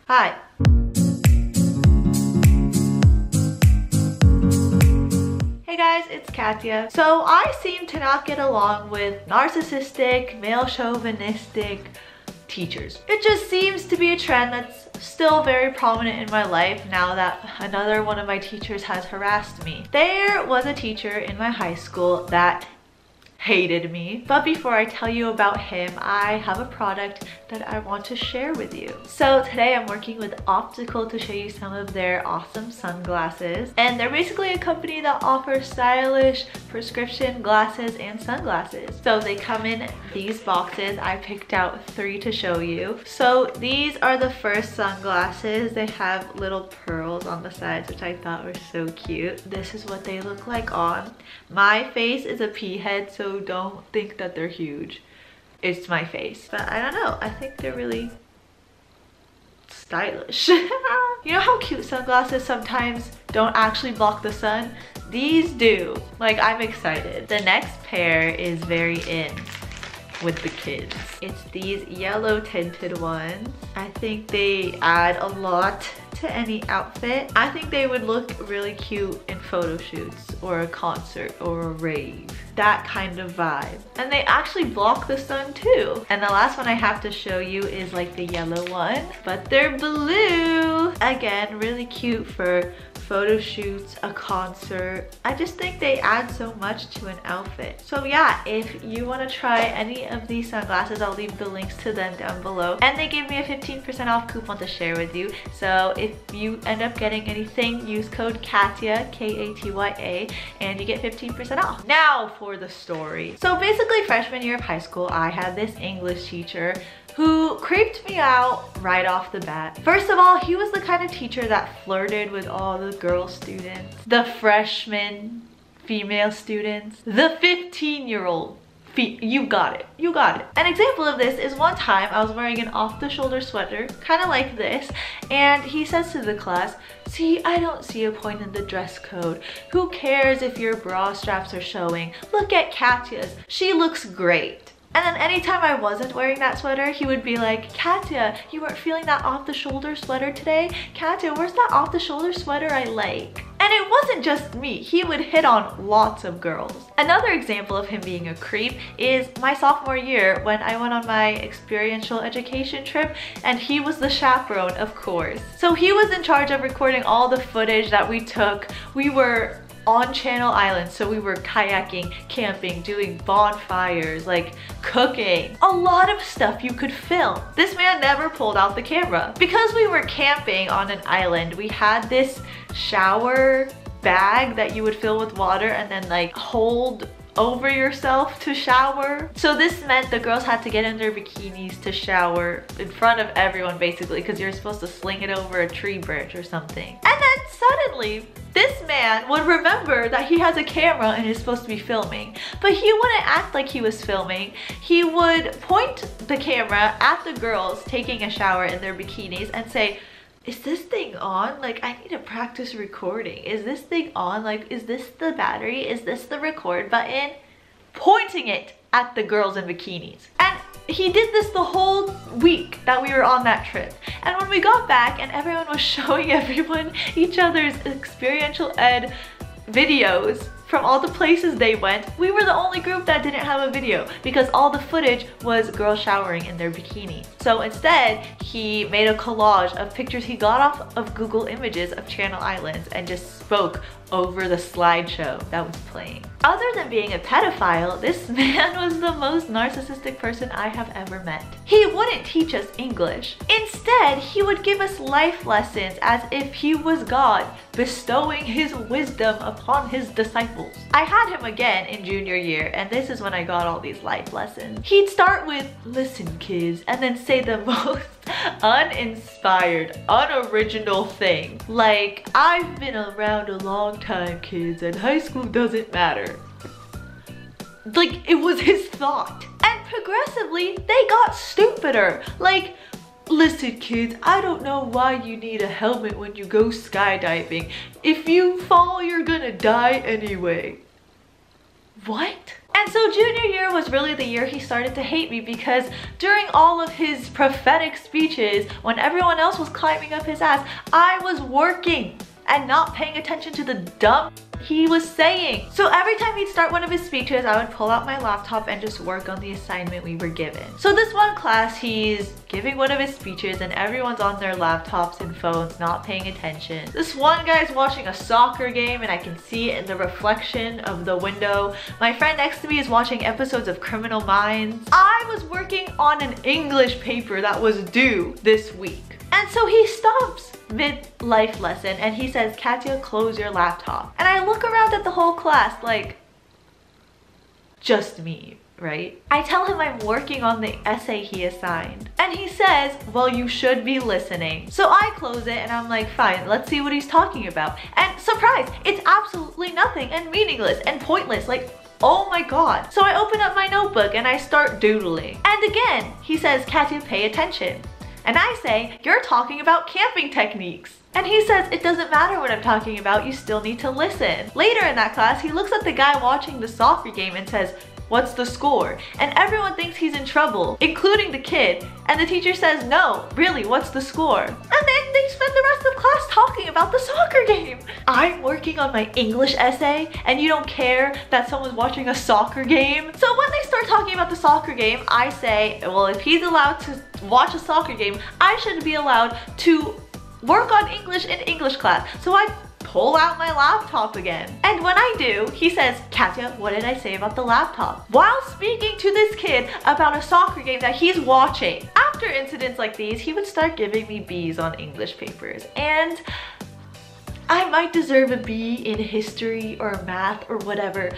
Hi. Hey guys, it's Katya. So I seem to not get along with narcissistic, male chauvinistic teachers. It just seems to be a trend that's still very prominent in my life now that another one of my teachers has harassed me. There was a teacher in my high school that hated me. But before I tell you about him, I have a product that I want to share with you. So today I'm working with Optical to show you some of their awesome sunglasses. And they're basically a company that offers stylish prescription glasses and sunglasses. So they come in these boxes. I picked out 3 to show you. So these are the first sunglasses. They have little pearls on the sides, which I thought were so cute. This is what they look like on. My face is a pea head, so don't think that they're huge. It's my face. But I don't know, I think they're really stylish. You know how cute sunglasses sometimes don't actually block the sun? These do. Like, I'm excited. The next pair is very in with the kids. It's these yellow tinted ones. I think they add a lot to any outfit. I think they would look really cute in photo shoots or a concert or a rave. That kind of vibe. And they actually block the sun too. And the last one I have to show you is like the yellow one, but they're blue. Again, really cute for photo shoots, a concert. I just think they add so much to an outfit. So yeah, if you want to try any of these sunglasses, I'll leave the links to them down below. And they give me a 15% off coupon to share with you. So if you end up getting anything, use code KATYA, K-A-T-Y-A, and you get 15% off. Now for the story. So basically freshman year of high school, I had this English teacher who creeped me out right off the bat. First of all, he was the kind of teacher that flirted with all the girl students, the freshman female students, the 15-year-old. You got it. You got it. An example of this is one time I was wearing an off-the-shoulder sweater, kind of like this, and he says to the class, "See, I don't see a point in the dress code. Who cares if your bra straps are showing? Look at Katya's. She looks great." And then anytime I wasn't wearing that sweater, he would be like, "Katya, you weren't feeling that off-the-shoulder sweater today? Katya, where's that off-the-shoulder sweater I like?" And it wasn't just me, he would hit on lots of girls. Another example of him being a creep is my sophomore year when I went on my experiential education trip, and he was the chaperone, of course. So he was in charge of recording all the footage that we took. We were on Channel Island, so we were kayaking, camping, doing bonfires, like cooking. A lot of stuff you could film. This man never pulled out the camera. Because we were camping on an island, we had this shower bag that you would fill with water and then like hold over yourself to shower. So this meant the girls had to get in their bikinis to shower in front of everyone basically, because you're supposed to sling it over a tree branch or something. And then suddenly, this man would remember that he has a camera and is supposed to be filming, but he wouldn't act like he was filming. He would point the camera at the girls taking a shower in their bikinis and say, "Is this thing on? Like, I need to practice recording. Is this thing on? Like, is this the battery? Is this the record button?" Pointing it at the girls in bikinis. And he did this the whole week that we were on that trip. And when we got back and everyone was showing everyone each other's experiential ed videos from all the places they went, we were the only group that didn't have a video because all the footage was girls showering in their bikini. So instead, he made a collage of pictures he got off of Google Images of Channel Islands and just spoke over the slideshow that was playing. Other than being a pedophile, this man was the most narcissistic person I have ever met. He wouldn't teach us English. Instead, he would give us life lessons as if he was God, bestowing his wisdom upon his disciples. I had him again in junior year, and this is when I got all these life lessons. He'd start with, "Listen, kids," and then say the most uninspired, unoriginal thing. Like, "I've been around a long time, kids, and high school doesn't matter." Like, it was his thought. And progressively, they got stupider. Like, "Listen, kids, I don't know why you need a helmet when you go skydiving. If you fall, you're gonna die anyway." What? And so junior year was really the year he started to hate me, because during all of his prophetic speeches, when everyone else was climbing up his ass, I was working and not paying attention to the dumb he was saying. So every time he'd start one of his speeches, I would pull out my laptop and just work on the assignment we were given. So this one class, he's giving one of his speeches and everyone's on their laptops and phones not paying attention. This one guy's watching a soccer game and I can see it in the reflection of the window. My friend next to me is watching episodes of Criminal Minds. I was working on an English paper that was due this week. And so he stops mid-life lesson and he says, "Katya, close your laptop." And I look around at the whole class like, just me, right? I tell him I'm working on the essay he assigned. And he says, "Well, you should be listening." So I close it and I'm like, fine, let's see what he's talking about. And surprise, it's absolutely nothing and meaningless and pointless. Like, oh my god. So I open up my notebook and I start doodling. And again, he says, "Katya, pay attention." And I say, "You're talking about camping techniques." And he says, "It doesn't matter what I'm talking about, you still need to listen." Later in that class, he looks at the guy watching the soccer game and says, "What's the score?" And everyone thinks he's in trouble, including the kid. And the teacher says, "No, really, what's the score?" And then they spend the rest of class talking about the soccer game. I'm working on my English essay and you don't care that someone's watching a soccer game? So when they start talking about the soccer game, I say, well, if he's allowed to watch a soccer game, I should be allowed to work on English in English class. So I pull out my laptop again. And when I do, he says, "Katya, what did I say about the laptop?" While speaking to this kid about a soccer game that he's watching. After incidents like these, he would start giving me B's on English papers. And I might deserve a B in history or math or whatever,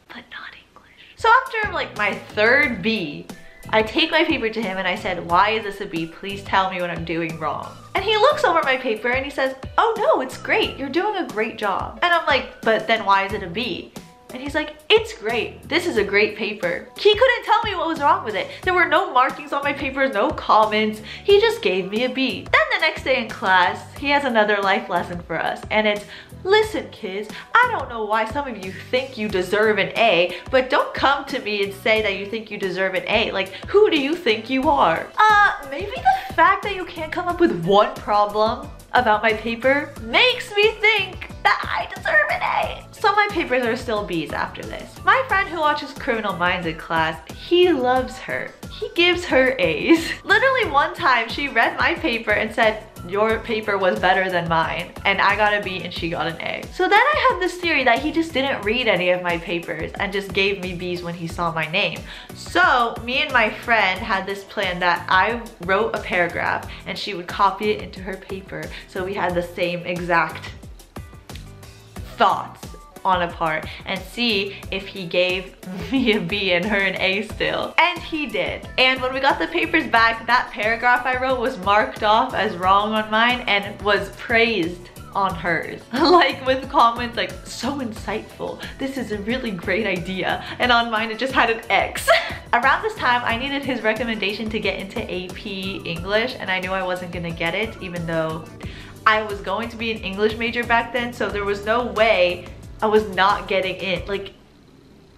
but not English. So after like my third B, I take my paper to him and I said, "Why is this a B? Please tell me what I'm doing wrong." And he looks over my paper and he says, "Oh no, it's great. You're doing a great job." And I'm like, "But then why is it a B?" And he's like, "It's great. This is a great paper." He couldn't tell me what was wrong with it. There were no markings on my papers, no comments. He just gave me a B. Then the next day in class, he has another life lesson for us. And it's, "Listen, kids, I don't know why some of you think you deserve an A, but don't come to me and say that you think you deserve an A. Like, who do you think you are?" Maybe the fact that you can't come up with one problem about my paper makes me think that I deserve an A. So my papers are still B's after this. My friend who watches Criminal Minds in class, he loves her. He gives her A's. Literally one time she read my paper and said, "Your paper was better than mine," and I got a B and she got an A. So then I had this theory that he just didn't read any of my papers and just gave me B's when he saw my name. So me and my friend had this plan that I wrote a paragraph and she would copy it into her paper, so we had the same exact thoughts on a part, and see if he gave me a B and her an A still. And he did. And when we got the papers back, that paragraph I wrote was marked off as wrong on mine and was praised on hers. Like with comments like, "So insightful, this is a really great idea." And on mine it just had an X. Around this time I needed his recommendation to get into AP English, and I knew I wasn't gonna get it, even though I was going to be an English major back then, so there was no way I was not getting in. Like,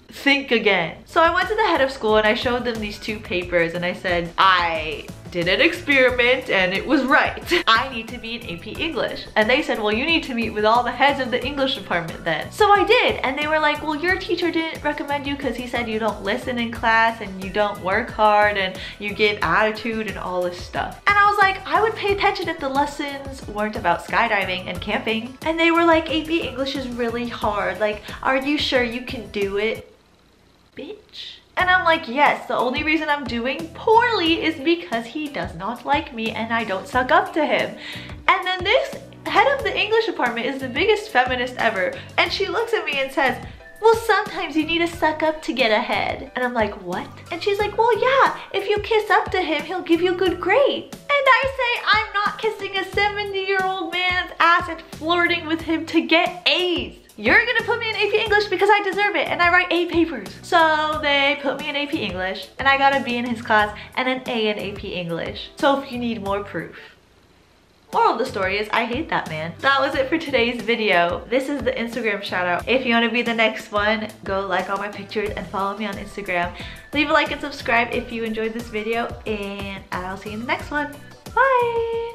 think again. So I went to the head of school and I showed them these two papers and I said, "I did an experiment and it was right. I need to be in AP English." And they said, "Well, you need to meet with all the heads of the English department then." So I did, and they were like, "Well, your teacher didn't recommend you because he said you don't listen in class and you don't work hard and you give attitude and all this stuff." And I was like, I would pay attention if the lessons weren't about skydiving and camping. And they were like, "AP English is really hard. Like, are you sure you can do it, bitch?" And I'm like, yes, the only reason I'm doing poorly is because he does not like me and I don't suck up to him. And then this head of the English department is the biggest feminist ever. And she looks at me and says, "Well, sometimes you need to suck up to get ahead." And I'm like, what? And she's like, "Well, yeah, if you kiss up to him, he'll give you good grades." And I say, I'm not kissing a 70-year-old man's ass and flirting with him to get A's. You're gonna put me in AP English because I deserve it and I write A papers. So they put me in AP English and I got a B in his class and an A in AP English. So if you need more proof, Moral of the story is I hate that man. That was it for today's video. This is the Instagram shout out. If you want to be the next one, go like all my pictures and follow me on Instagram. Leave a like and subscribe if you enjoyed this video, and I'll see you in the next one. Bye!